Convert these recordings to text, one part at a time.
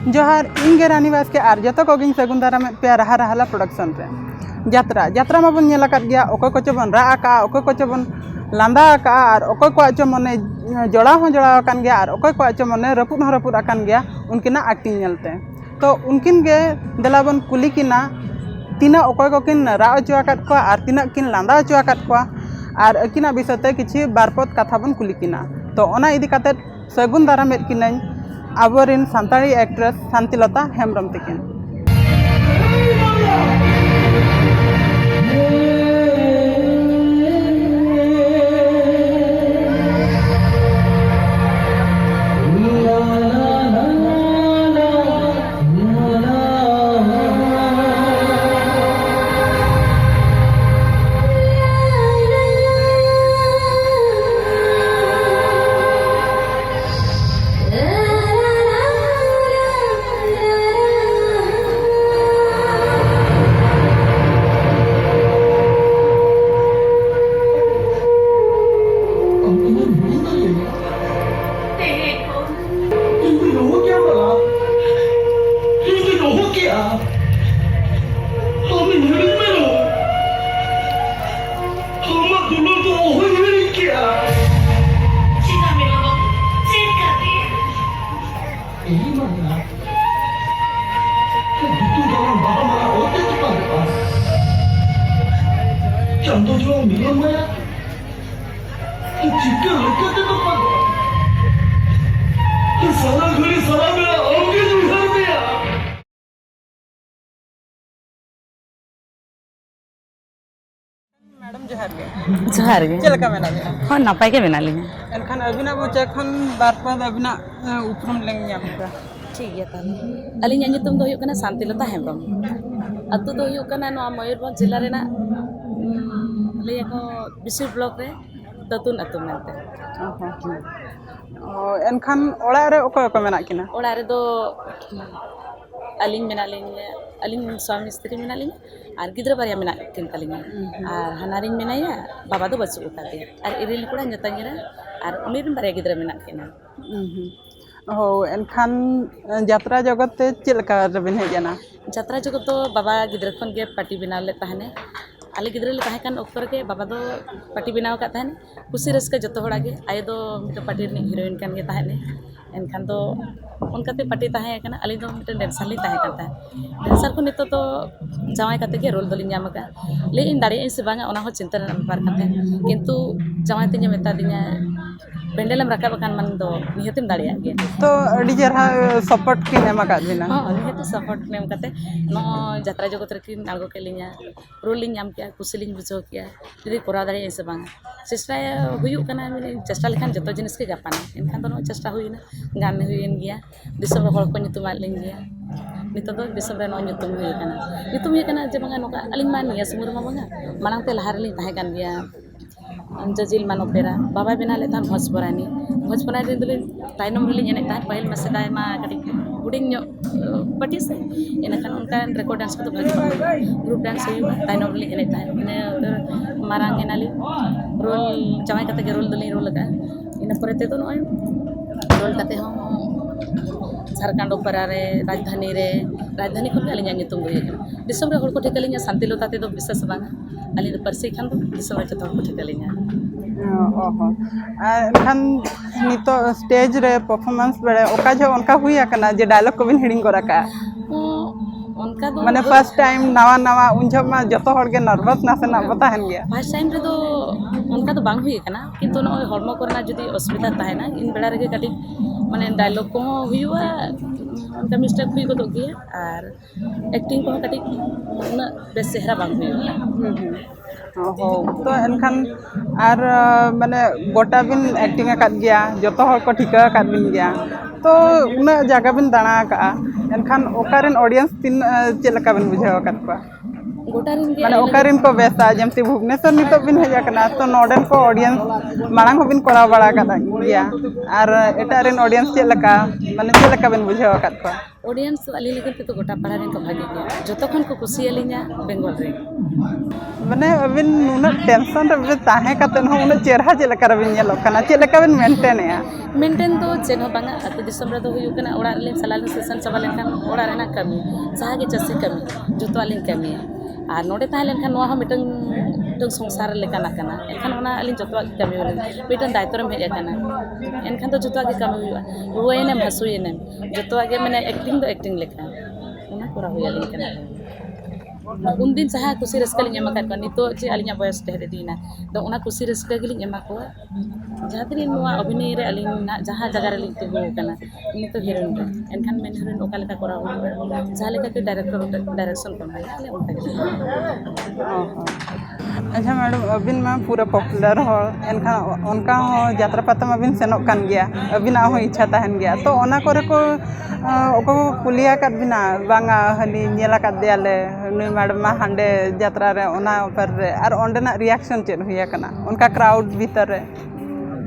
जोहार इंगे रानी बास्के आर जतो कोगिन सगुन दाराम पे रहा रहाला प्रोडक्शन रे यात्रा यात्रा माबन नेला काट गया ओको को चबन रा आका ओको को चबन लांदा आका आर ओको को आचो मने जोड़ा हो जोड़ा कान गया आर ओको को आचो मने रपुद आकान गया उनकिना एक्टिंग नेलते तो उनकिन गे देलाबन कुली किना तीना ओको को किन रा अचो आकाट को आर तीना किन लांदा अचो आकाट को आर अकिना बिषयते किछि बारपत कथा बन कुली किना तो ओना इदी काते सगुन दाराम किनाई आबोरिन सान्ताड़ी एक्ट्रेस शांतिलता हेम्ब्रम तकिन Canto jual minum ya, jika lekat itu pada, salah guli salah bela, orang itu harus ya. Madam जोहार गे जोहार गे चलका मेना बे हाँ नपाय के बना लिया एनखान अबिना बोचे खन बारपद अबिना उपरम लेंग यामका ठीक है ताले अलिंग nyutum do huyuk kana Santilata Hembrom atu do huyuk kana no Mayurbhanj जिला रेना लैया को बिसुर ब्लॉक रे दतुन अतु मेनते एनखान ओड़ा रे ओको ओको मेना किना ओड़ा रे दो अलिंग मेना लेंगे अलिंग स्वामी स्त्री मेना लेंगे और गिद्रा बारिया मेना किन तलिंगे और हनारिंग मेनाया बाबा दो बच्चों उठा दिया और इरिल कुड़ा जतंगेरा और उन्हीं बारिया गिद्रा मेना किना हो एनखान यात्रा जगत ते चिलका रबिन है जाना यात्रा जगत तो बाबा गिद्रा खन के पार्टी बना ले ताहने आले गिद्रा ले ताहे कान ओक्टर के बाबा दो पार्टी बनाव का ताहने खुशी रस्का जतो होड़ा के आय दो मिट पार्टी रे हीरोइन कान के ताहने एनखान दो उनकाते पार्टी ताहे काना अली दो मिट डांसर ली ताहे काता डांसर को नितो तो जावाय काते के रोल दलिन जाम का ले इन दाड़ी से बांगा ओना हो चिंता बार काते किंतु जावाय तिने मेता दिना पेंडलम रकाब कान मन दो निहतिम दाड़िया गे तो अडी जरा सपोर्ट की नेमा का दिना हां निहत सपोर्ट नेम काते नो यात्रा जगत रे किन आगो के लिया रोल लिन जाम किया कुछ लिन बुझो किया यदि कोरा दाड़िया से बांगा चेष्टा हुयु कना चेष्टा लेखान जतो जिनिस के गापाना एनखान दो चेष्टा हुइना गान हुइन गया दिसम हर को नितुमा लिन गया नितो दो दिसम रे नो नितुम हुइ कना जे बांगा नोका अलिन मान निया समुद मा बांगा मानंग ते लहार लिन ताहे कान गया जजिल मानो पेरा बाबा बना लेता भोजपुरानी दिन ताइनम रिली एने ताहे पहल में सेदाय मा कटी हुडिंग पार्टी से एनखान उनका रेकॉर्ड डांस को भागी ग्रुप डांस हुआ ताइनम रिली एने ताहे एने मारांग एनाली रोल जमाई कते रोल दली रोल लगा इन परते तो नय रोल कते हम झारखंड उपरा रे राजधानी को अलिंग नितुम हुई दिसम रे हर को ठेकलिंग शांतिलता ते दो विशेष बांगा अली दो परसी खान दो दिसम रे जतो को ठेकलिंग ओहो एनखान नितो स्टेज रे परफॉर्मेंस बेड़े ओका जो उनका हुई आकना जे डायलॉग को बिन हिडिंग करा का उनका दो माने फर्स्ट टाइम नवा उन जब मा जतो हर के नर्वस ना से ना बताहन गया फर्स्ट टाइम रे दो उनका तो बांग हुई कना किंतु नो हरमो करना जदी असुविधा ताहेना इन बेड़ा रे कटी माने डायलॉग को हुआ उनका मिस्टेक हुई को तो गया और एक्टिंग को कटी उना बेस चेहरा बांग हुई हो तो एनखान आर माने गोटा बिन एक्टिंग आकाद गया जतो हर को ठिका आकाद बिन गया तो उना जगह बिन दाना का एनखान ओकारेन ऑडियंस तीन चेलका बिन बुझाव आकाद को गोटा रिन माने ओकारिन को बेसा जेमति भुवनेश्वर नितो बिन हेज कना तो नोडेन को ऑडियंस मांग हो बिन कोड़ा बड़ा कदा गया और एटा रिन ऑडियंस चेक लका माने चेक लका बिन बुझाव कात को ऑडियंस अली लेकिन तो गोटा पाड़ा रिन को भागी गया जतो खन को खुशी अलिया बेंगल रे माने अबिन नुना टेंशन रे बे ताहे कातन हो उना चेहरा चेक लका बिन नेलो कना चेक लका बिन मेंटेन या मेंटेन तो चेनो बांगा अतो दिसम रे दो हुयु कना ओड़ा ले सलाल सेशन चबा लेनखान ओड़ा रेना कमी जहाँ के चसी कमी जतो अलिन कमी और नोडे ताहे लेनखान नोआ हो मिटन तो संसार लेकाना कना एनखान ओना अलिन जतो कमी वाले मिटन दायित्व रे हेज कना एनखान तो जतो के कमी हुआ रुएने हसुएने जतो के माने एक्टिंग तो एक्टिंग लेका ओना कोरा हुया लिन कना उन दिन जहाँ खुशी रस्का लिन एमा कर नितो चे अलिया बयस ढेर दीना तो ओना खुशी रस्का गिलिन एमा को जहाँ तरी नोआ अभिनय रे अलिन ना जहाँ जगह रे लिन तिगो कना नितो हिरोइन रे एनखान मेन हिरोइन ओका लेका कोरा हुआ जहाँ लेका के डायरेक्शन को माया ले उनका अच्छा मैडम अबिन में पूरा पॉपुलर हो एनखान उनका हो यात्रा पाता में अबिन सेनोक कान गया अबिन हो इच्छा तहन गया तो ओना करे को ओको कुलिया का बिना बांगा हनी नेला का देले नुई मैडम मा हांडे यात्रा रे ओना पर रे और ओंडेना रिएक्शन चेन हुया कना उनका क्राउड भीतर रे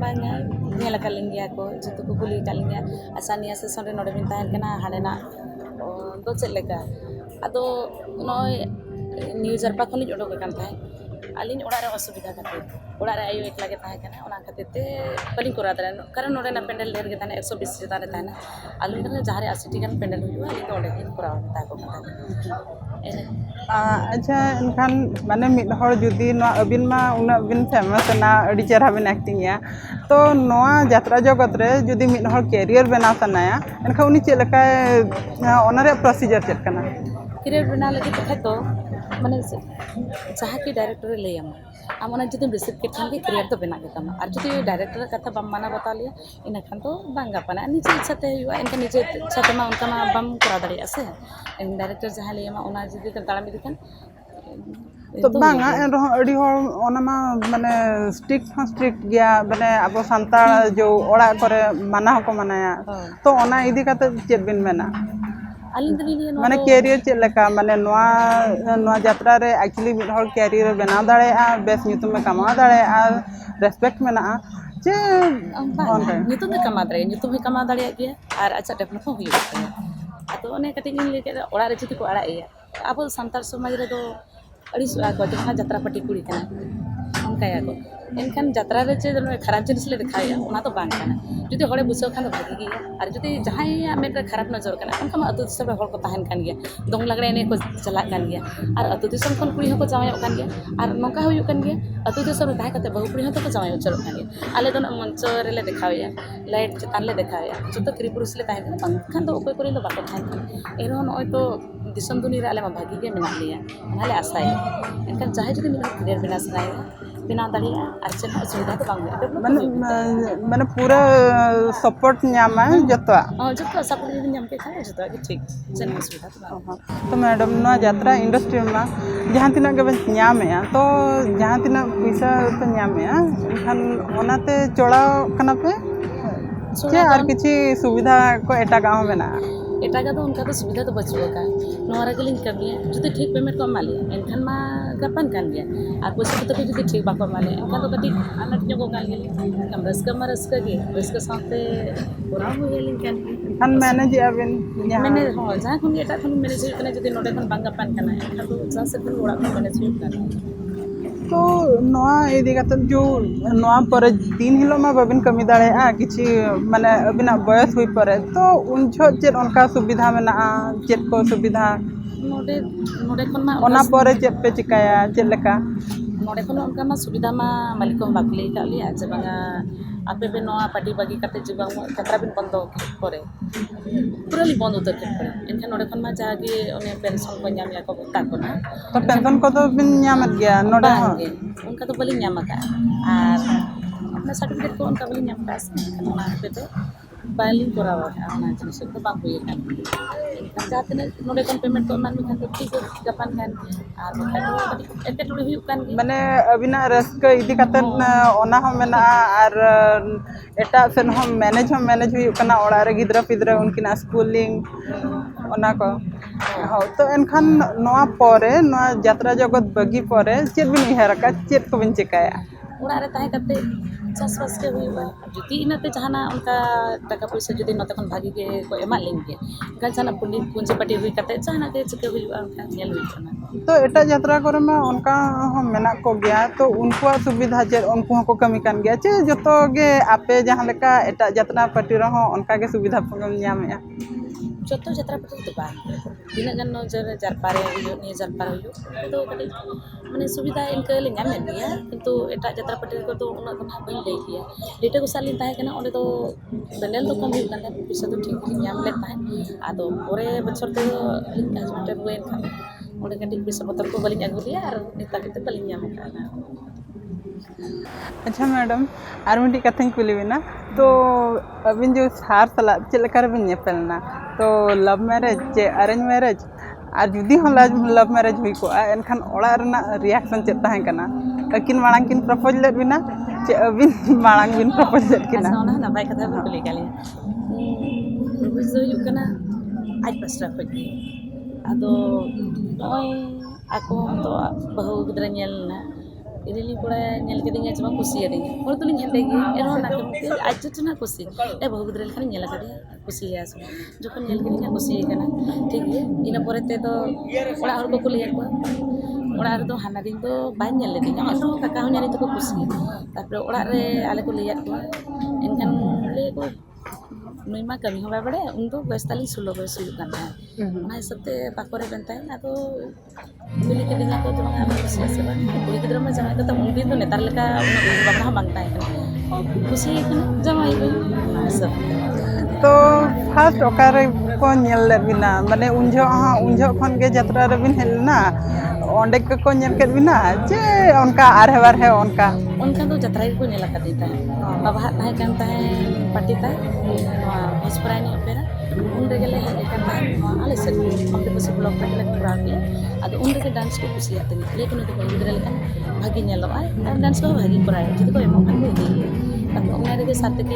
बांगा नेला का लिंग गया को जतो को कुली का लिंग गया आसानिया से सोरे नोडे बिन तहन कना हाडेना दो चेक लेका अदो नय न्यूज़ अरपा खनि ओडो के कान थाय अलिन ओड़ा रे असुविधा खातिर ओड़ा रे आयु एकला के ताहे कना ओना खातिर ते पलिन कोरा दरे कारण नोडे ना पेंडल ढेर के ताने 120 चेता रे ताने अलिन रे जहां रे 80 गान पेंडल हुआ अलिन ओडे के कोरा ता को अच्छा एनखान माने मिद हर जुदी नो अबिन मा उना बिन फेमस ना अडी चेहरा बिन एक्टिंग या तो नोआ यात्रा जगत रे जुदी मिद हर कैरियर बना सनाया एनखा उनी चे लका ओना रे प्रोसीजर चेक कना कैरियर बना लगी तो माने जहाँ की डायरेक्टर ले आम ओना जुदी रिसीव के खान के कैरियर तो बना के तमा और जुदी डायरेक्टर कथा बम माना बता लिया इन खान तो बांगा पना निजे इच्छा ते हुआ इनका निजे इच्छा ते मा उनका मा बम करा दड़े से इन डायरेक्टर जहाँ ले मा ओना जुदी ताड़ा में दिखान तो बांगा एन रहो अडी हो ओना मा माने स्ट्रिक्ट गया माने अब संताल जो ओड़ा करे माना को मनाया तो ओना इदी काते चेक बिन मेना माने कैरियर चेक लका माने नोआ यात्रा रे एक्चुअली मिड हर कैरियर बना दाड़े आ बेस नितुम में कमा दाड़े आ रेस्पेक्ट मेना जे नितुम में कमा दाड़े नितुम में कमा दाड़े गया और अच्छा डेवलप हो हुई तो ओने कटिंग ले के ओड़ा रे जुदी को आड़ा एया अब संताल समाज रे तो अड़ी को जहां यात्रा पार्टी कुड़ी कना उनका या को एनखान यात्रा रे चे खराब जिनिस ले दिखाया ओना तो बांग कना जुदी हड़े बुझाव खान भागी गया और जुदी जहां मेरे खराब नजर कना उनका अतु दिसम हड़ को तहन कान गया दोंग लगड़े ने को चला कान गया और अतु दिसम खन कुड़ी हो को जावाय कान गया और नोका होय कान गया अतु दिसम ताहे कते बहु कुड़ी हो तो जावाय चलो कान गया आले दो मंच रे ले दिखाया लाइट चतान ले दिखाया जतो क्री पुरुष ले ताहे कना खान तो ओपे करे लो बाको थान एरो नय तो दिसम दुनी रे आले मा भागी के मेना लिया नाले आसाय एनखान चाहे जुदी मेरा क्लियर बिना सनाय बिना दाड़िया और चेन सुविधा तो बांग माने पूरा सपोर्ट न्यामा जतवा जतो सपोर्ट दिन न्याम के खाए जतो के ठीक चेन सुविधा तो बांग तो मैडम नो यात्रा इंडस्ट्री में जहाँ तीना के न्यामे तो जहाँ तीना पैसा पे न्यामे एनखान ओनाते चोड़ा कना पे चे और किछि सुविधा को एटा गांव में ना एटा का तो उनका तो सुविधा तो बचुआ का नोरा के लिंक कमी है जो ठीक पेमेंट को मालिया एनखान मा गपन कान गया और पैसा तो जो ठीक बाको मालिया एनखान तो कटी अनट जो कान गया कम रस के रस साथे पूरा हो गया लिंक खान मैनेज अबिन मैंने हो जहां खन एटा खन मैनेज कने जदी नोडे खन बांगा पान कना एनखान तो जहां से खन ओड़ा खन मैनेज करना तो नोआ इदी काते जो नोआ पर दिन हिलो मा बबिन कमी दाड़े आ किछि माने अबिना बयस हुई परे तो उन छो चेत उनका सुविधा मेना चेत को सुविधा नोडे खन मा ओना पर चेत पे चिकाया चेत लेका नोडे खन उनका मा सुविधा मा मालिक को बाकले का लिया जे बांगा आपे बे नोआ पार्टी बागी काते जीवा यात्रा बिन बंद करे पूरा बंद उतर के पड़े एनखान नोडे खन मा जागे ओने पेंशन को न्याम या को ताको ना तो पेंशन को तो बिन न्यामत गया नोडे उनका तो बलि न्याम का और अपना सर्टिफिकेट को उनका बलि न्याम का ओना पे तो बालिंग करावा ओना जिनिस को बांग होय जहाँ तीन नोडे कौन पेमेंट को एमान में खान तो ठीक है जापान खान और बखा एटेटुड़ी हुई कान गे माने अबिना रस्क इदी काते ओना हो मेना आर एटा सेन हो मैनेज हुई कना ओड़ा रे गिद्रा पिद्रा उनकिना स्कूलिंग ओना को हो तो एनखान नोआ परे नोआ यात्रा जगत बगी परे चेत बिन उयहार का चेत को बिन चिकाया ओड़ा रे ताहे कते चासबास के हुआ जुदी इनाते जहाना उनका टाका पैसा जुदी नते खन भागी के को एमा लिंग के का जाना पूंजी पाटी हुई कते जहाना के चिके हुआ उनका नेल हुई कना तो एटा यात्रा करे में उनका हो मेना को गया तो उनको सुविधा जे उनको को कमी कान गया चे जतो गे आपे जहां लेका एटा यात्रा पाटी रहो उनका के सुविधा ᱧᱟᱢᱮᱜᱼᱟ जतो यात्रा पाटी तो बा दिना गन जारपारे हुई नि जारपारे हुई तो कटी माने सुविधा इनके ले ᱧᱟᱢ गया किंतु एटा यात्रा पाटी को तो उना तो ना बई लई गया डेटे को सालिन ताहे कना ओंडे तो दंडेल तो कम हुई कना पैसा तो ठीक ᱧᱟᱢ ले ताहे आदो ओरे बछर तो हॉस्पिटल हुए था ओंडे कटी पैसा पत्र को बलिन अगु दिया और नेता के बलिन ᱧᱟᱢ काना अच्छा मैडम आर मिट्टी कथन कुलीना तो अबिन जो सार सला चलकर बिन नेपलना तो लव मैरिज चे अरेंज मैरिज और जुदी हो लव मैरिज हुई को एनखान ओड़ा रना रिएक्शन चेत ताहे कना अकिन मांग किन प्रपोज लेट बिना चे अबिन मांग बिन प्रपोज लेट किना अच्छा ओना नपाय कथा बिन कुली काले प्रपोज तो हुई कना आज पास्टा खजी आदो ओय ako तो बहु गिद्रा नेलना इरेली कोड़ा नेल के दिंगा जमा खुशी है दिंगा और तो नहीं हेते गे एरो ना के आज तो ना खुशी ए बहु गिद्रा खानी नेल काडे खुशी है सो जखन नेल के दिंगा खुशी है ना ठीक है इना परते तो ओड़ा हर को कुली को ओड़ा रे तो हाना दिन तो बाय नेल ले दिंगा एरो काका हो नेली तो खुशी तापर ओड़ा रे आले को लिया को एनखान ले को नुइमा कमी होबा बड़े उन तो 45 16 बयस हुई काना ना हिसाबते पाकोरे बनताय ना तो मिली के दिना को तुम हम खुशी से बा कुड़ी गिद्रा में जमाई तो उन दिन तो नेतार लेका उन बाबा मांगता है खुशी है जमाई सब तो फर्स्ट ओकारे को नेल ले बिना माने उनजो खन के यात्रा रे बिन हेलना ओंडे को नेल के बिना जे उनका आरे बार है उनका तो यात्रा को नेल का देता है बाबा ताहे कांता है पटिता हॉस्पिटल पेरा उन रेगले है कांता आले से हमके बस ब्लॉक पे ले पूरा दिया अद उन रेगे डांस को खुशी आते लेकिन तो गिद्रा लेका भागी नेलो आय डांस को भागी पूरा जति को एमो खान दे अब उना रेगे साथ के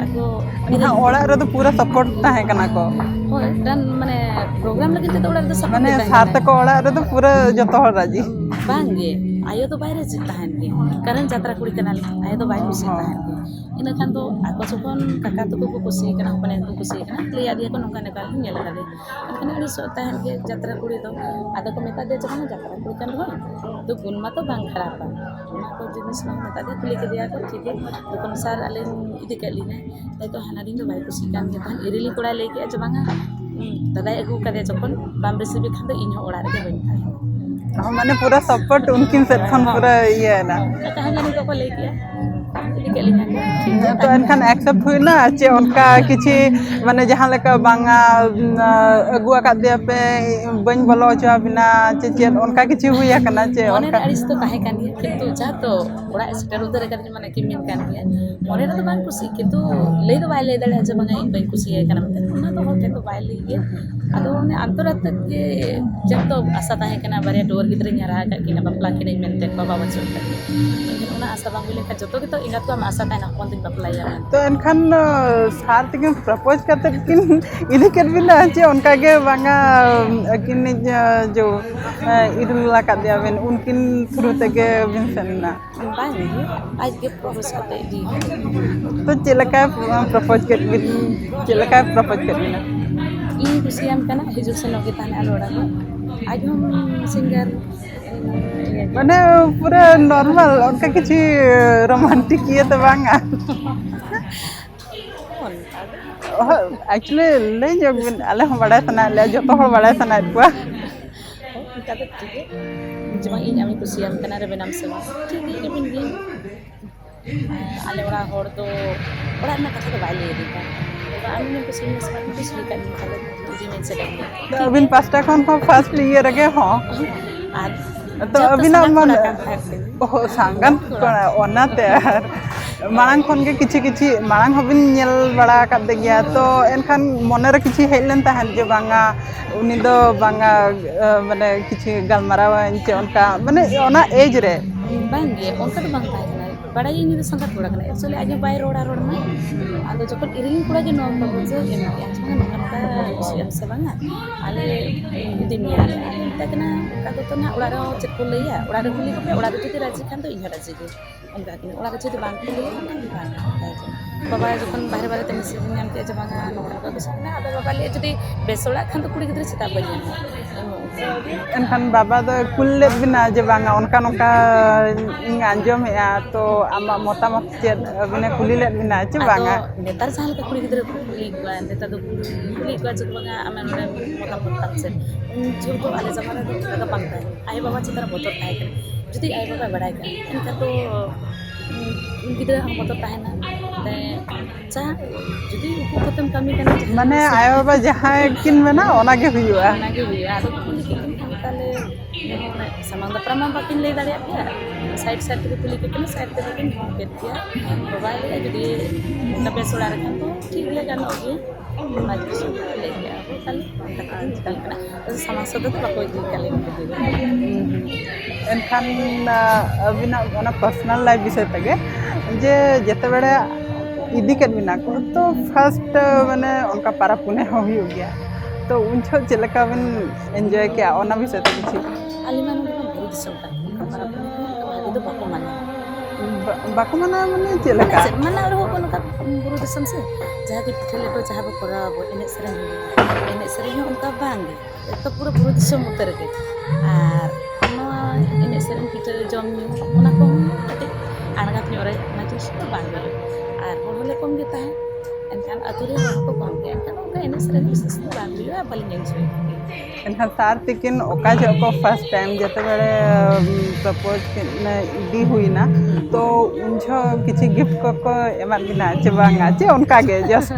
आको ना ओड़ा रे तो पूरा सपोर्ट ताहे कना को होय डान माने प्रोग्राम लगे तो ओड़ा रे सपोर्ट माने साथ को ओड़ा रे तो पूरा जतो हर राजी बांगे आयो तो बाहर से ताहन के कारण यात्रा कुड़ी कना आयो तो बाहर खुशी ताहन के ina kan तो ako जखन काका तो को खुशी कना अपने को खुशी कना ले आ दिया को नका नका नेल काले एनखान उनी सो ताहन के यात्रा कुड़ी तो आदा को मेता दे जखन यात्रा कुड़ी कन हो तो गुण मा तो बांग खराब ना को जिनिस ना मेता दे कुली के दिया को ठीक है दुकान सार आले इदी कलिना तो हाना दिन तो बाहर खुशी कान के ताहन इरेली कोड़ा लेके जबांगा दादा अगु कदे जखन बाम रिसीव खान तो इन ओड़ा रे बइन था हम माने पूरा सपोर्ट उनकिन से खन पूरा ये है ना कहां जाने को ले किया तो एनखान एक्सेप्ट हुई ना चे उनका किछि माने जहां लेका बांगा अगु आका दे पे बन बोलो चा बिना चे उनका किछि हुई कना चे उनका अरिस तो काहे कान किंतु जा तो ओड़ा स्टेर उधर का माने कि मिन कान गया मोरे तो बांग खुशी किंतु ले तो बाय ले दले जे बांगा इन बन खुशी है कना मतलब उना तो होते तो बाय ले गया अदो ने अंतरत के जब तो आशा ताहे कना बारे डोर गिद्रे न्यारा का किना बपला किने मेनते बाबा बचो उना आशा बांग लेका जतो के तो इना तो आशा ताहे ना कोन दिन बपला या तो एनखान सार तक प्रपोज करते किन इदी कर बिना चे उनका के बांगा किन जो इदुला का दिया बेन उनकिन थ्रू तक बिन सन्ना बाय आज के प्रपोज करते दी तो चलका प्रपोज कर बिना इन खुशियाम कना हिजुक से नगे ताने आलोड़ा को आज हम सिंगर माने पूरा नॉर्मल उनका किछि रोमांटिक ये तो बांगा एक्चुअली ले जो आले हम बड़ा सना ले जो तो बड़ा सना को kita tuh juga cuma ini kami kusiam kena ada benam semua jadi ini mungkin ale orang hor to orang nak kata tu balik ni kan kami ni kusiam semua itu selikan kalau di mensedang तो अबिन pasta कौन को first year रखे हो तो अबिन मन ओ सांगन कोना ओना ते मांग खन के किछि मांग हबिन नेल बड़ा कर गया तो एनखान मने रे किछि हेज लेन ताहन जे बांगा उनी दो बांगा माने किछि गलमाराव चे उनका माने ओना एज रे बांगे उनका तो बांग ताहे बड़ा ये नहीं संगत बड़ा करना एक्चुअली आज बाय रोड़ा में आदो जब इरिंग कुड़ा के नॉम बबुज एम आज में नंगा कुछ से बांगा आले दिमिया तकना का तो ना उड़ा रो चेक को लैया उड़ा रो कुली को उड़ा रो जति राजी खान तो इहा राजी के उनका कि उड़ा रो जति बांग को लैया बाबा जखन बाहर बाहर तने से नाम के जबांगा नोका का बसना आदो बाबा ले जति बेसोड़ा खान तो कुड़ी गिद्र चिता बलिया एनखान बाबा दो कुल्ले बिना जे बांगा उनका नोका इन अंजम है तो आमा मोटामट चेद बिना कुली ले बिना चे बांगा नेतार साल का कुड़ी गिद्र कुली को नेता दो कुली को जब बांगा आमे नोडे मोटामट तक से जो तो आले जमाना तो बांगा आए बाबा चित्र बोतल ताहे करे जति आए बाबा बड़ाई का इनका तो गिद्र हम बोतल ताहे ना ते चा जति उको खत्म कमी करना माने आए बाबा जहां किन में ना ओना के हुआ आदो कुली के ताले सामान दा प्रमाण बाकिन ले दाड़े आपया साइड साइड के कुली के साइड पे बाकिन के दिया मोबाइल ले जदी ना बेसोड़ा रखन तो ठीक ले जाना होगी माजी ले गया ताले आजकल का सामान सब तो बाको दी काले एनखान अबिना ओना पर्सनल लाइफ विषय तके जे जेते बेड़े इदी के बिना को तो फर्स्ट माने उनका पारा पुने हो गया तो उन छो चलका बिन एंजॉय किया ओना विषय तक छी अलिमान बुरु दिसम का पारा पुने तो बाको माना माने चलका माना रो कोन का बुरु दिसम से जहां के पिठले तो जहां को करा एने सरे उनका बांग तो पूरा बुरु दिसम उतर के are ene serem kita jom ona ko ate anagat nyore na jis to bangal ar hole kom kita hai enkan ature ko kom ke enkan ka ene serem bises to bangal ya paling enjoy एनखान सार तिकिन ओका जो को first time जते बेड़े suppose ने इदी हुई ना तो उनछो किछि गिफ्ट को एमा बिना चे बांगा चे उनका गे जस्ट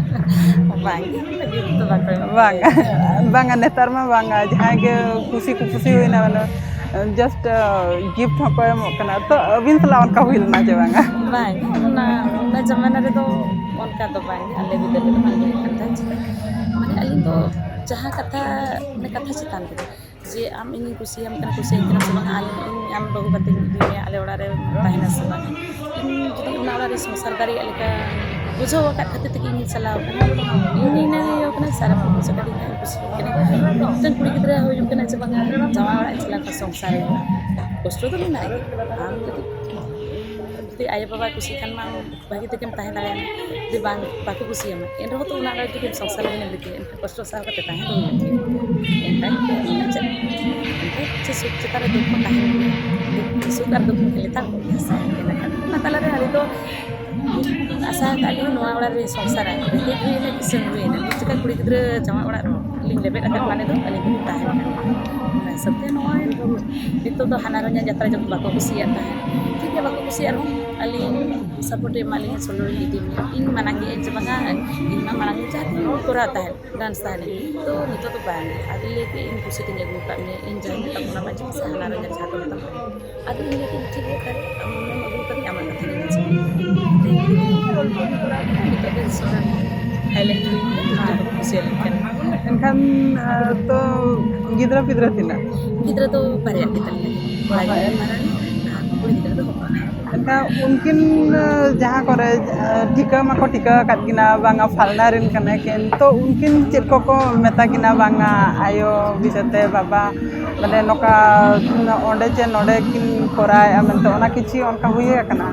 बांगा नेतार में बांगा जहां के खुशी हुई ना माने जस्ट गिफ्ट हको एम कना तो अबिन तला उनका हुई ना जे बांगा ना जमाना रे तो उनका तो बांगा अले भी दले माने माने अली तो जहाँ कथा ने कथा चितान के जे आम इन खुशी हम कना खुशी कना से बांगा आम बहु बाते दिने आले ओड़ा रे ताहिना से बांगा जदी उना ओड़ा रे संसार दारी अलका बुझो वका खाते तक इन चलाव कना इन ने कना सारा बुझो कदी खुशी कना तन कुड़ी गिद्रा हो जो कना से बांगा जमा ओड़ा चला का संसार कष्ट तो ना आम जदी आय बाबा खुशी खान मा भागी तक हम ताहे दाले दे बांग बाकी खुशी हम इन रहो तो उना रे के संसार में लेके कष्ट सा करते ताहे तो चे सुख चितारे दुख ताहे सुख और दुख के लेता ना ताला रे हरी तो आशा काली नोआ ओड़ा रे संसार के ने किसन हुए ना चिका कुड़ी गिद्र जमा ओड़ा लिंग लेबे अकर माने दो अली के ताहे ना सबते नोआ नितो तो हाना रnya यात्रा जब बाको खुशी आता है ठीक है बाको खुशी आरो अली सपोर्ट माली सोलो लीदी इन माना के जबना इन माना के चाहत नो कराता है डांस ताने तो नितो तो बांग आदि लेके इन खुशी के लगू का में इन जान तक ना बाजी से हाना रnya चाहत होता आदि लेके ठीक है करे हम अगू तक आमा एनखान तो गिद्रा पिद्रा थिना गिद्रा तो बारे kita एनका उनकिन जहाँ करे टिका माको टिका काट गिना बांगा फालना रिन कने केन तो उनकिन चेक को मेता गिना बांगा आयो बिसते बाबा माने नोका ओंडे चे नोडे किन कोराय आमेन तो ओना किछि उनका हुई कना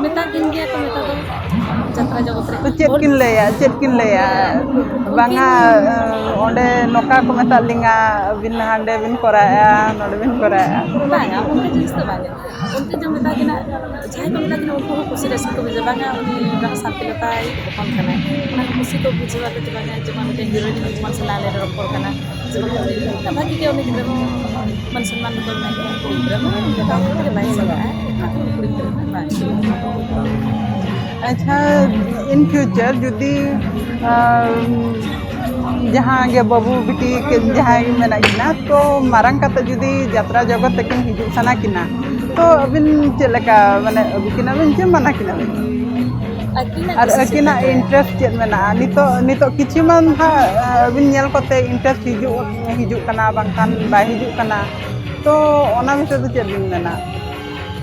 मेता किन गया तो मेता तो जत्रा जगत रे तो चेक किन लेया बांगा ओंडे नोका को मेता लिंगा बिन हांडे बिन कोराया नोडे बिन कोराया बांगा उनके जिनिस तो बांगा उनके जो मेता किना चाहे तो मेता किना उनको खुशी रस को बुझे बांगा उनका शांति लता है कौन करना उनका खुशी को बुझवा के बांगा जमा में हीरोइन मन सला ले रखो करना जब बाकी के उन्हें किधर मन सम्मान तो नहीं किधर के भाई सब है अच्छा इन फ्यूचर जुदी जहाँ गे बाबू बेटी के जहाँ मेना किना तो मारंग कते जुदी यात्रा जगत तकिन हिजु सना किना तो अबिन चेक लगा माने अगु किना बिन चे मना किना बिन और अकिना इंटरेस्ट चेक मेना नितो किछि मन हा अबिन नेल कोते इंटरेस्ट हिजु कना बांखान बाय हिजु कना तो ओना विषय तो चेक बिन मेना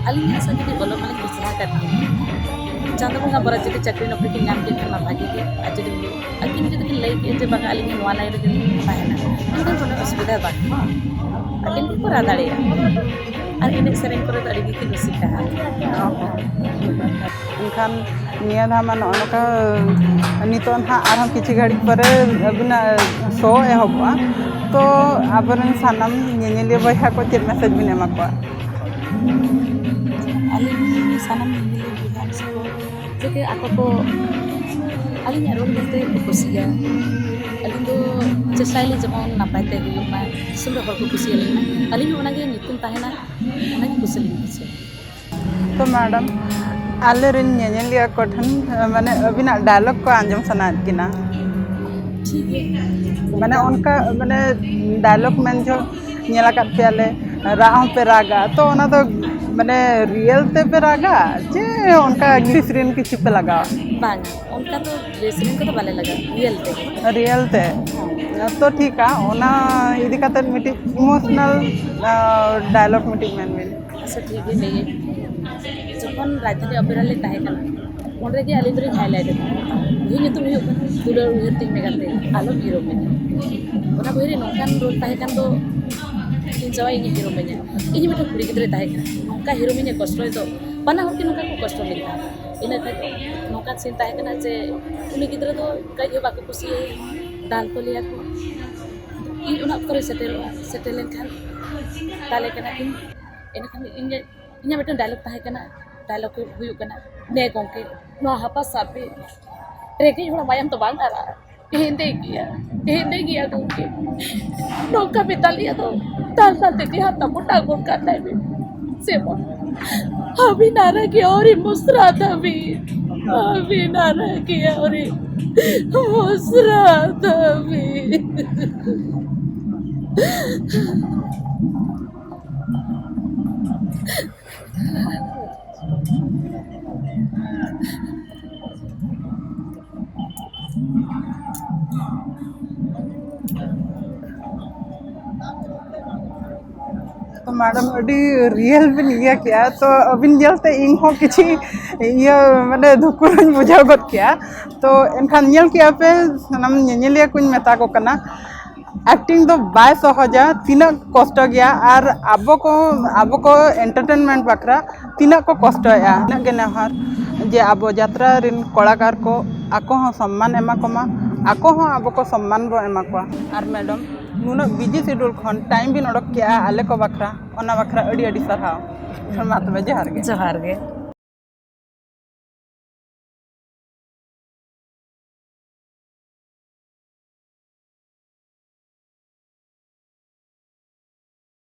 अलिंग सा जुदी बोलो माने कुछ करती चांदो बंगा बरा जुदी चाकरी नौकरी की नाम के खाना भागी के आज जुदी अकिन जुदी लई के जे बंगा अलिंग नवा लाई रे पाहेना उनका कोनो असुविधा बाकी अकिन को करा दाड़िया और एने सेरेंग करे दाड़ी की रसिका एनखान निया धामा नका नितो ना आरहम किछि घड़ी परे अबिना शो एहबा तो आबरन सानाम नेनेलिया बहा को चेक मैसेज बिन एमा को अलिंग सानाम नेनेलिया बिहान से जेके ako ko aling aron kate kusiya aling do चेष्टाइले जमन नापाय ते हुयुमा सुंदर हर को खुशी लेना अलिंग ओनागे नितुम ताहेना ओनागे कुसली से तो मैडम आले रिन नेनेलिया कोठन माने अबिना डायलॉग को आंजम सना किना ठीक है माने उनका माने डायलॉग में जो नेला का पेले राम पे रागा तो ओना तो माने रियल ते पे रागा जे उनका ग्लिसरीन की चिप लगा बांग उनका तो ग्लिसरीन को तो बाले लगा रियल ते तो ठीक है ओना इदी काते मिटी इमोशनल डायलॉग मिटी मेन मेन अच्छा ठीक है नहीं जखन राजधानी अपेरा ले ताहे कना ओंडे के अली तरी हाईलाइट ही नितुम हुयो दुलर उहर तिंग मेगाते आलो हीरो में ओना बहिरे नोकान रोल ताहे कान दो इन जवाई इन हीरो में इन मिटा कुड़ी गिदरे ताहे कना नोका हीरो में कष्ट तो बना हर के नोका को कष्ट मिलता इन नोका सीन ताहे कना जे उनी गिदरे तो कई बाको खुशी दाल को लिया को इन उना करे सेटल खान ताले कना इन एनखान इन मिटा डायलॉग ताहे कना डायलॉग हुयु कना ने गोंके नो हापा सापे रेगे होड़ा मायम तो बांग आरा हेंदे गया गोंके नौका बितालिया तो ताल ते हाथ मोटा गोन काटा है सेमो अभी नारा की और मुस्रा था अभी नारा की और मुस्रा था तो मैडम अभी रियल बिन इया किया तो अबिन जलते इन हो किछि इया माने धुकुरन बुझाव गत किया तो एनखान नेल किया पे सनम नेनेलिया कुन मेता को कना एक्टिंग तो बाय सहजा तीना कष्ट गया और आबो को एंटरटेनमेंट बकरा तीना को कष्ट या ना के नहर जे आबो यात्रा रिन कलाकार को आको हो सम्मान एमा कोमा आको हो आबो को सम्मान बो एमा को और मैडम नुना बिजी शेड्यूल खन टाइम भी नडक किया आले को बकरा ओना बकरा अडी अडी सरहाव मातबे जोहार गे